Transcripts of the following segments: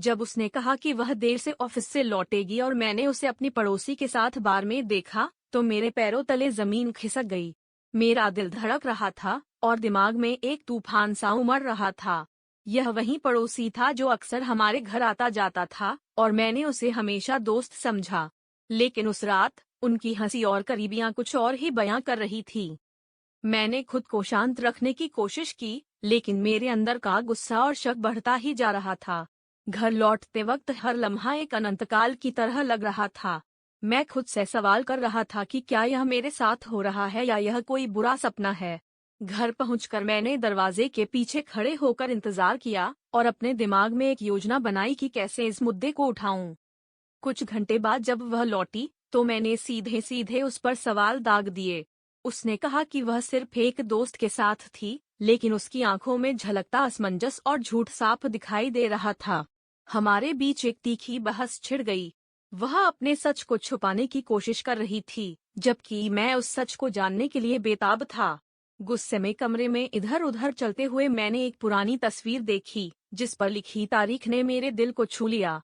जब उसने कहा कि वह देर से ऑफिस से लौटेगी और मैंने उसे अपनी पड़ोसी के साथ बार में देखा, तो मेरे पैरों तले जमीन खिसक गई। मेरा दिल धड़क रहा था और दिमाग में एक तूफान सा उमड़ रहा था। यह वही पड़ोसी था जो अक्सर हमारे घर आता जाता था और मैंने उसे हमेशा दोस्त समझा। लेकिन उस रात उनकी हंसी और करीबियां कुछ और ही बयां कर रही थी। मैंने खुद को शांत रखने की कोशिश की, लेकिन मेरे अंदर का गुस्सा और शक बढ़ता ही जा रहा था। घर लौटते वक्त हर लम्हा एक अनंतकाल की तरह लग रहा था। मैं खुद से सवाल कर रहा था कि क्या यह मेरे साथ हो रहा है या यह कोई बुरा सपना है। घर पहुंचकर मैंने दरवाजे के पीछे खड़े होकर इंतजार किया और अपने दिमाग में एक योजना बनाई कि कैसे इस मुद्दे को उठाऊं। कुछ घंटे बाद जब वह लौटी, तो मैंने सीधे सीधे उस पर सवाल दाग दिए। उसने कहा कि वह सिर्फ एक दोस्त के साथ थी, लेकिन उसकी आंखों में झलकता असमंजस और झूठ साफ दिखाई दे रहा था। हमारे बीच एक तीखी बहस छिड़ गई। वह अपने सच को छुपाने की कोशिश कर रही थी, जबकि मैं उस सच को जानने के लिए बेताब था। गुस्से में कमरे में इधर उधर चलते हुए मैंने एक पुरानी तस्वीर देखी, जिस पर लिखी तारीख ने मेरे दिल को छू लिया।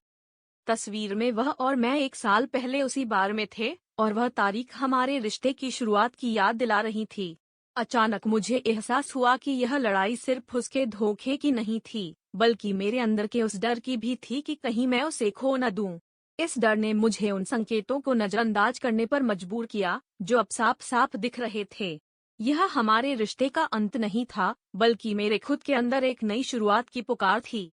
तस्वीर में वह और मैं एक साल पहले उसी बार में थे और वह तारीख हमारे रिश्ते की शुरुआत की याद दिला रही थी। अचानक मुझे एहसास हुआ कि यह लड़ाई सिर्फ उसके धोखे की नहीं थी, बल्कि मेरे अंदर के उस डर की भी थी कि कहीं मैं उसे खो न दूं। इस डर ने मुझे उन संकेतों को नजरअंदाज करने पर मजबूर किया, जो अब साफ साफ दिख रहे थे। यह हमारे रिश्ते का अंत नहीं था, बल्कि मेरे खुद के अंदर एक नई शुरुआत की पुकार थी।